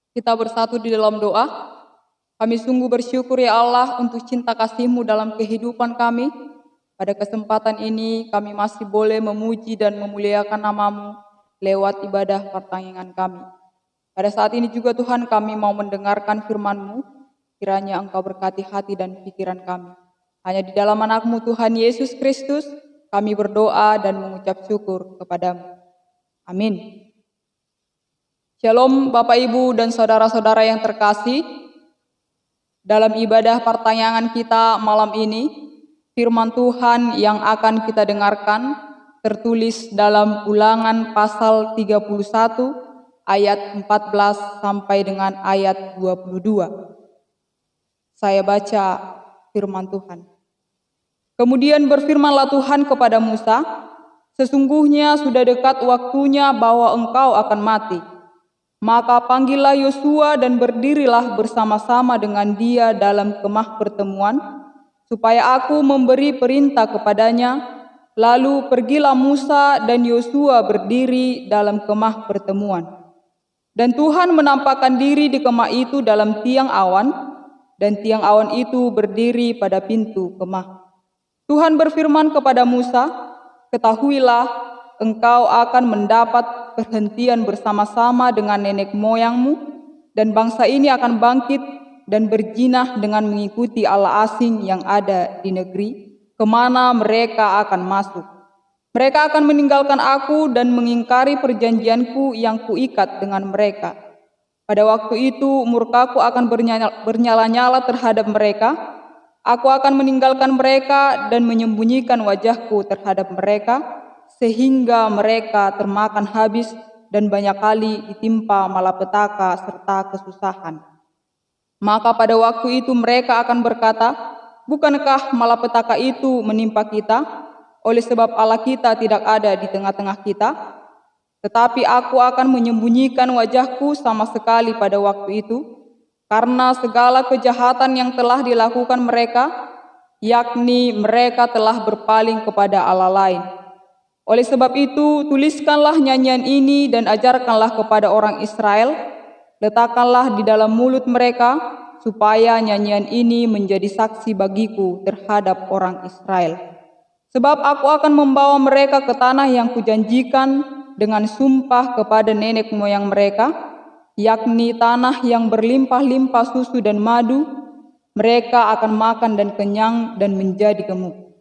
Kita bersatu di dalam doa. Kami sungguh bersyukur ya Allah untuk cinta kasih-Mu dalam kehidupan kami. Pada kesempatan ini kami masih boleh memuji dan memuliakan nama-Mu lewat ibadah pertanyaan kami. Pada saat ini juga Tuhan kami mau mendengarkan firman-Mu. Kiranya Engkau berkati hati dan pikiran kami. Hanya di dalam anak-Mu Tuhan Yesus Kristus kami berdoa dan mengucap syukur kepada-Mu. Amin. Shalom Bapak Ibu dan saudara-saudara yang terkasih. Dalam ibadah pertanyaan kita malam ini, firman Tuhan yang akan kita dengarkan tertulis dalam Ulangan pasal 31 ayat 14 sampai dengan ayat 22. Saya baca firman Tuhan. Kemudian berfirmanlah Tuhan kepada Musa, "Sesungguhnya sudah dekat waktunya bahwa engkau akan mati. Maka panggillah Yosua dan berdirilah bersama-sama dengan dia dalam kemah pertemuan, supaya aku memberi perintah kepadanya." Lalu pergilah Musa dan Yosua berdiri dalam kemah pertemuan. Dan Tuhan menampakkan diri di kemah itu dalam tiang awan, dan tiang awan itu berdiri pada pintu kemah. Tuhan berfirman kepada Musa, "Ketahuilah, engkau akan mendapat perhentian bersama-sama dengan nenek moyangmu, dan bangsa ini akan bangkit dan berjinah dengan mengikuti allah asing yang ada di negeri, kemana mereka akan masuk. Mereka akan meninggalkan aku dan mengingkari perjanjianku yang kuikat dengan mereka. Pada waktu itu murkaku akan bernyala-nyala terhadap mereka. Aku akan meninggalkan mereka dan menyembunyikan wajahku terhadap mereka, sehingga mereka termakan habis dan banyak kali ditimpa malapetaka serta kesusahan. Maka pada waktu itu mereka akan berkata, bukankah malapetaka itu menimpa kita, oleh sebab Allah kita tidak ada di tengah-tengah kita? Tetapi aku akan menyembunyikan wajahku sama sekali pada waktu itu, karena segala kejahatan yang telah dilakukan mereka, yakni mereka telah berpaling kepada Allah lain. Oleh sebab itu, tuliskanlah nyanyian ini dan ajarkanlah kepada orang Israel, letakkanlah di dalam mulut mereka, supaya nyanyian ini menjadi saksi bagiku terhadap orang Israel. Sebab aku akan membawa mereka ke tanah yang kujanjikan dengan sumpah kepada nenek moyang mereka, yakni tanah yang berlimpah-limpah susu dan madu. Mereka akan makan dan kenyang dan menjadi gemuk.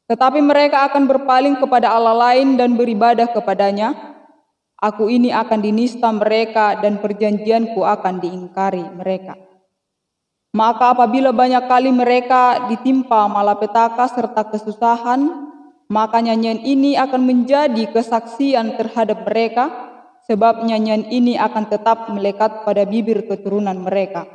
Tetapi mereka akan berpaling kepada Allah lain dan beribadah kepadanya. Aku ini akan dinista mereka dan perjanjianku akan diingkari mereka. Maka apabila banyak kali mereka ditimpa malapetaka serta kesusahan, maka nyanyian ini akan menjadi kesaksian terhadap mereka, sebab nyanyian ini akan tetap melekat pada bibir keturunan mereka.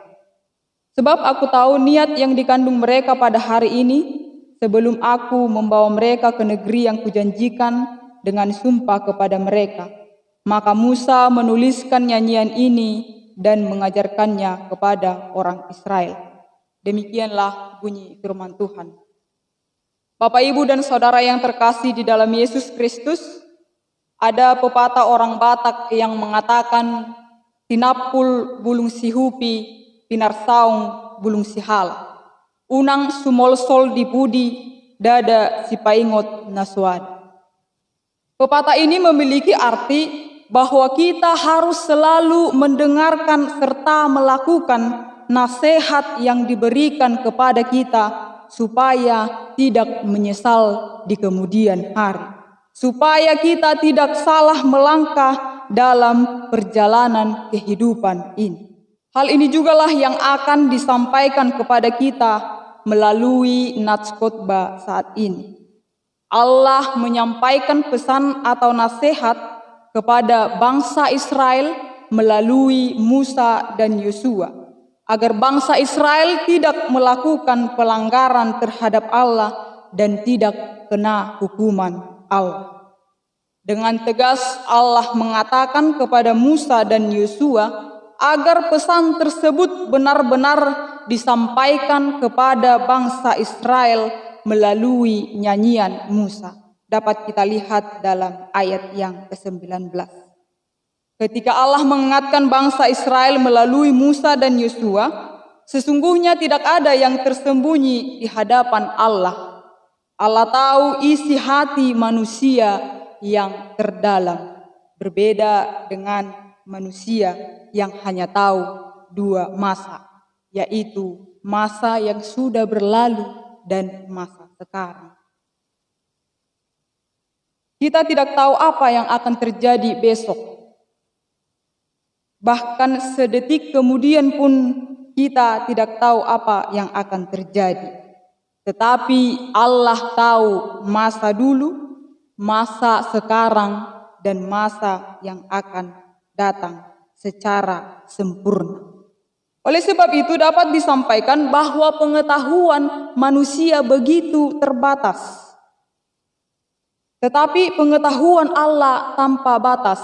Sebab aku tahu niat yang dikandung mereka pada hari ini, sebelum aku membawa mereka ke negeri yang kujanjikan dengan sumpah kepada mereka. Maka Musa menuliskan nyanyian ini dan mengajarkannya kepada orang Israel. Demikianlah bunyi firman Tuhan. Bapak, Ibu, dan saudara yang terkasih di dalam Yesus Kristus, ada pepatah orang Batak yang mengatakan, tinapul bulung sihupi, pinarsaung bulung sihala. Unang sumolsol di budi, dada si paingot naswad. Pepatah ini memiliki arti bahwa kita harus selalu mendengarkan serta melakukan nasihat yang diberikan kepada kita supaya tidak menyesal di kemudian hari. Supaya kita tidak salah melangkah dalam perjalanan kehidupan ini. Hal ini jugalah yang akan disampaikan kepada kita melalui nats khotbah saat ini. Allah menyampaikan pesan atau nasihat kepada bangsa Israel melalui Musa dan Yosua, agar bangsa Israel tidak melakukan pelanggaran terhadap Allah dan tidak kena hukuman Allah. Dengan tegas Allah mengatakan kepada Musa dan Yosua agar pesan tersebut benar-benar disampaikan kepada bangsa Israel melalui nyanyian Musa. Dapat kita lihat dalam ayat yang ke-19. Ketika Allah mengingatkan bangsa Israel melalui Musa dan Yosua, sesungguhnya tidak ada yang tersembunyi di hadapan Allah. Allah tahu isi hati manusia yang terdalam, berbeda dengan manusia yang hanya tahu dua masa, yaitu masa yang sudah berlalu dan masa sekarang. Kita tidak tahu apa yang akan terjadi besok. Bahkan sedetik kemudian pun kita tidak tahu apa yang akan terjadi. Tetapi Allah tahu masa dulu, masa sekarang, dan masa yang akan datang secara sempurna. Oleh sebab itu dapat disampaikan bahwa pengetahuan manusia begitu terbatas. Tetapi pengetahuan Allah tanpa batas,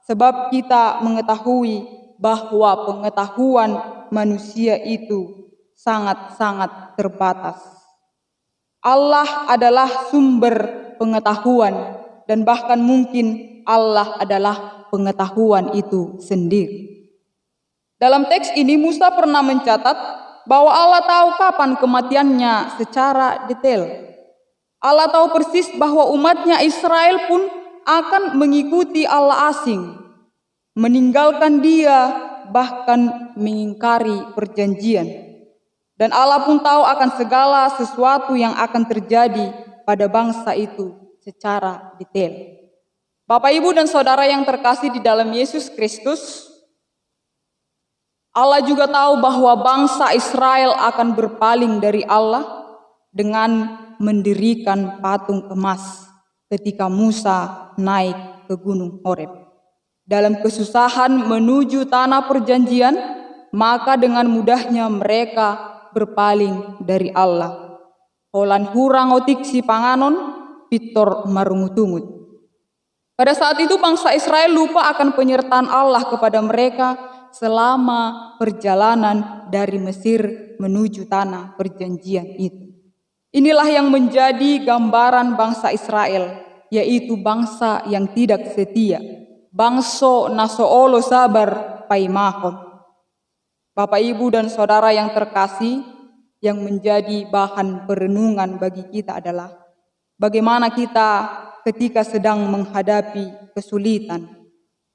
sebab kita mengetahui bahwa pengetahuan manusia itu sangat-sangat terbatas. Allah adalah sumber pengetahuan dan bahkan mungkin Allah adalah pengetahuan itu sendiri. Dalam teks ini Musa pernah mencatat bahwa Allah tahu kapan kematiannya secara detail. Allah tahu persis bahwa umatnya Israel pun akan mengikuti Allah asing, meninggalkan Dia, bahkan mengingkari perjanjian. Dan Allah pun tahu akan segala sesuatu yang akan terjadi pada bangsa itu secara detail. Bapak, Ibu, dan Saudara yang terkasih di dalam Yesus Kristus, Allah juga tahu bahwa bangsa Israel akan berpaling dari Allah dengan mendirikan patung emas ketika Musa naik ke Gunung Horeb. Dalam kesusahan menuju tanah perjanjian, maka dengan mudahnya mereka berpaling dari Allah. Holan hurang otik si panganon, pitor marungutungut. Pada saat itu bangsa Israel lupa akan penyertaan Allah kepada mereka selama perjalanan dari Mesir menuju tanah perjanjian itu. Inilah yang menjadi gambaran bangsa Israel, yaitu bangsa yang tidak setia. Bangso nasoolo sabar paimahon. Bapak, Ibu, dan Saudara yang terkasih, yang menjadi bahan perenungan bagi kita adalah bagaimana kita ketika sedang menghadapi kesulitan,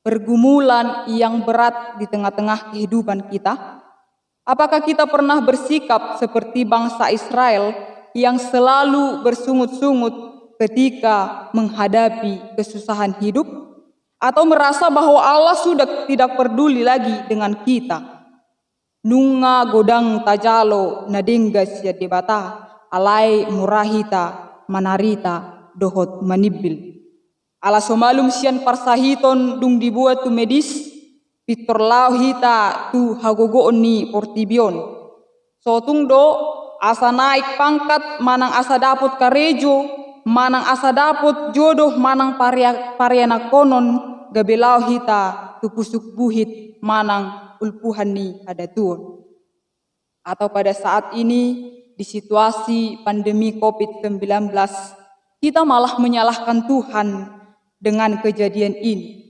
pergumulan yang berat di tengah-tengah kehidupan kita. Apakah kita pernah bersikap seperti bangsa Israel yang selalu bersungut-sungut ketika menghadapi kesusahan hidup, atau merasa bahwa Allah sudah tidak peduli lagi dengan kita? Nunga godang tajalo nadenggas ya debata, alai murahita manarita dohot manibil. Ala somalum sian parsahiton dung dibuat tu medis, pitorlau hita tu hagogoon ni portibion. Sotung do asa naik pangkat, manang asa dapot karejo, manang asa dapot jodoh, manang pariana konon, gabelau hita tu pusuk buhit, manang ulpuhan ni hadatuon. Atau pada saat ini di situasi pandemi COVID-19, kita malah menyalahkan Tuhan dengan kejadian ini.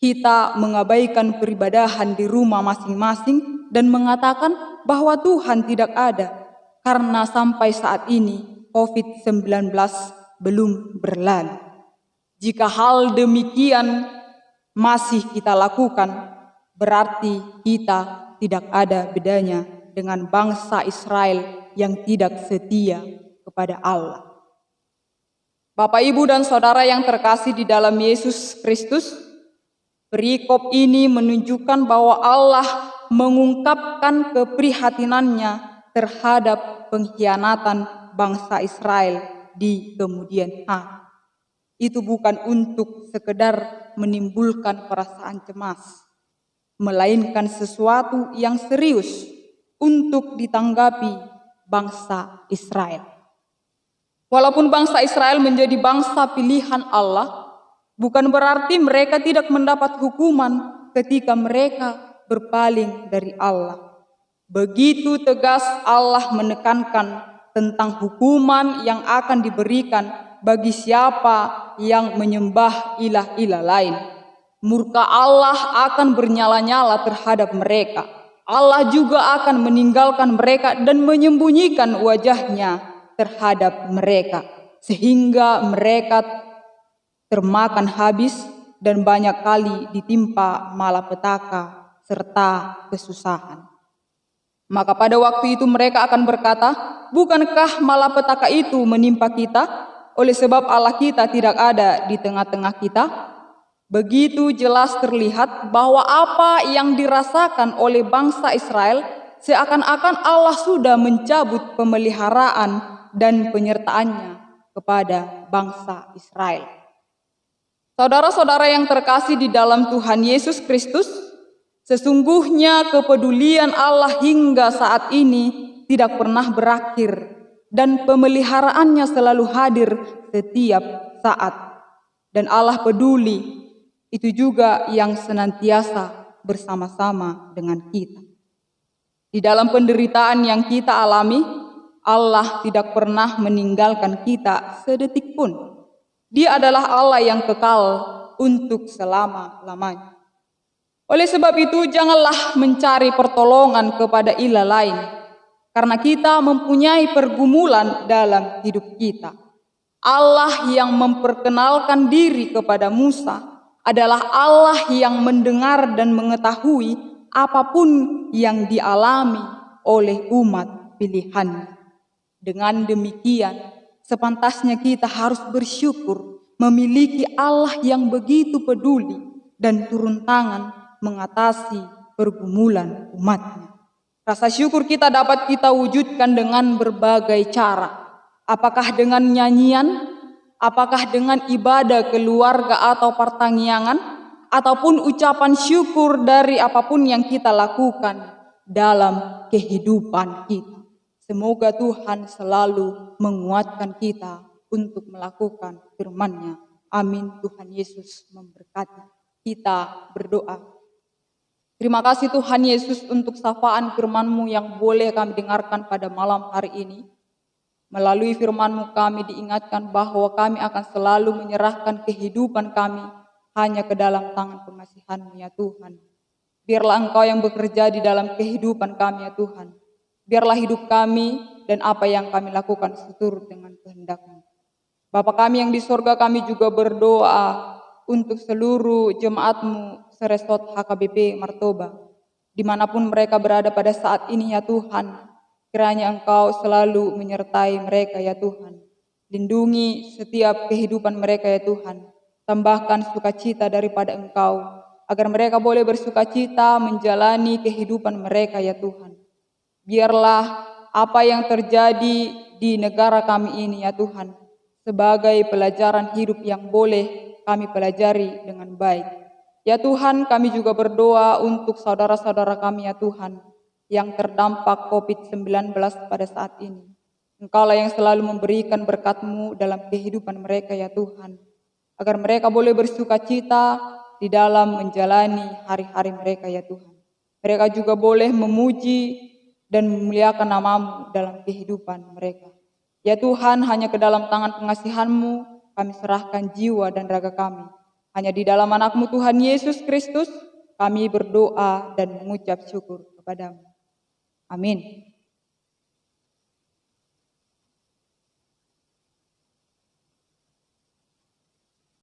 Kita mengabaikan peribadahan di rumah masing-masing dan mengatakan bahwa Tuhan tidak ada, karena sampai saat ini COVID-19 belum berlalu. Jika hal demikian masih kita lakukan, berarti kita tidak ada bedanya dengan bangsa Israel yang tidak setia kepada Allah. Bapak, Ibu, dan Saudara yang terkasih di dalam Yesus Kristus, perikop ini menunjukkan bahwa Allah mengungkapkan keprihatinannya terhadap pengkhianatan bangsa Israel di kemudian hari. Itu bukan untuk sekedar menimbulkan perasaan cemas, melainkan sesuatu yang serius untuk ditanggapi bangsa Israel. Walaupun bangsa Israel menjadi bangsa pilihan Allah, bukan berarti mereka tidak mendapat hukuman ketika mereka berpaling dari Allah. Begitu tegas Allah menekankan tentang hukuman yang akan diberikan bagi siapa yang menyembah ilah-ilah lain. murka Allah akan bernyala-nyala terhadap mereka. Allah juga akan meninggalkan mereka dan menyembunyikan wajahnya terhadap mereka, sehingga mereka termakan habis dan banyak kali ditimpa malapetaka serta kesusahan. Maka pada waktu itu mereka akan berkata, bukankah malapetaka itu menimpa kita, oleh sebab Allah kita tidak ada di tengah-tengah kita? Begitu jelas terlihat bahwa apa yang dirasakan oleh bangsa Israel seakan-akan Allah sudah mencabut pemeliharaan dan penyertaannya kepada bangsa Israel. Saudara-saudara yang terkasih di dalam Tuhan Yesus Kristus, sesungguhnya kepedulian Allah hingga saat ini tidak pernah berakhir dan pemeliharaannya selalu hadir setiap saat. Dan Allah peduli, itu juga yang senantiasa bersama-sama dengan kita. Di dalam penderitaan yang kita alami, Allah tidak pernah meninggalkan kita sedetik pun. Dia adalah Allah yang kekal untuk selama-lamanya. Oleh sebab itu, janganlah mencari pertolongan kepada ilah lain, karena kita mempunyai pergumulan dalam hidup kita. Allah yang memperkenalkan diri kepada Musa adalah Allah yang mendengar dan mengetahui apapun yang dialami oleh umat pilihannya. Dengan demikian, sepantasnya kita harus bersyukur memiliki Allah yang begitu peduli dan turun tangan mengatasi pergumulan umatnya. Rasa syukur kita dapat kita wujudkan dengan berbagai cara. Apakah dengan nyanyian, apakah dengan ibadah keluarga atau pertanian, ataupun ucapan syukur dari apapun yang kita lakukan dalam kehidupan kita. Semoga Tuhan selalu menguatkan kita untuk melakukan firman-Nya. Amin. Tuhan Yesus memberkati. Kita berdoa. Terima kasih Tuhan Yesus untuk sapaan firman-Mu yang boleh kami dengarkan pada malam hari ini. Melalui firman-Mu kami diingatkan bahwa kami akan selalu menyerahkan kehidupan kami hanya ke dalam tangan pengasihan-Mu ya Tuhan. Biarlah Engkau yang bekerja di dalam kehidupan kami ya Tuhan. Biarlah hidup kami dan apa yang kami lakukan seturut dengan kehendak-Mu. Bapa kami yang di sorga, kami juga berdoa untuk seluruh jemaat-Mu Seresot HKBP Martoba, dimanapun mereka berada pada saat ini ya Tuhan, kiranya Engkau selalu menyertai mereka ya Tuhan. Lindungi setiap kehidupan mereka ya Tuhan, tambahkan sukacita daripada Engkau, agar mereka boleh bersukacita menjalani kehidupan mereka ya Tuhan. Biarlah apa yang terjadi di negara kami ini ya Tuhan, sebagai pelajaran hidup yang boleh kami pelajari dengan baik. Ya Tuhan, kami juga berdoa untuk saudara-saudara kami ya Tuhan, yang terdampak COVID-19 pada saat ini. Engkaulah yang selalu memberikan berkat-Mu dalam kehidupan mereka ya Tuhan, agar mereka boleh bersukacita di dalam menjalani hari-hari mereka ya Tuhan. Mereka juga boleh memuji dan memuliakan nama-Mu dalam kehidupan mereka. Ya Tuhan, hanya ke dalam tangan pengasihan-Mu kami serahkan jiwa dan raga kami. Hanya di dalam anak-Mu Tuhan Yesus Kristus kami berdoa dan mengucap syukur kepada-Mu. Amin.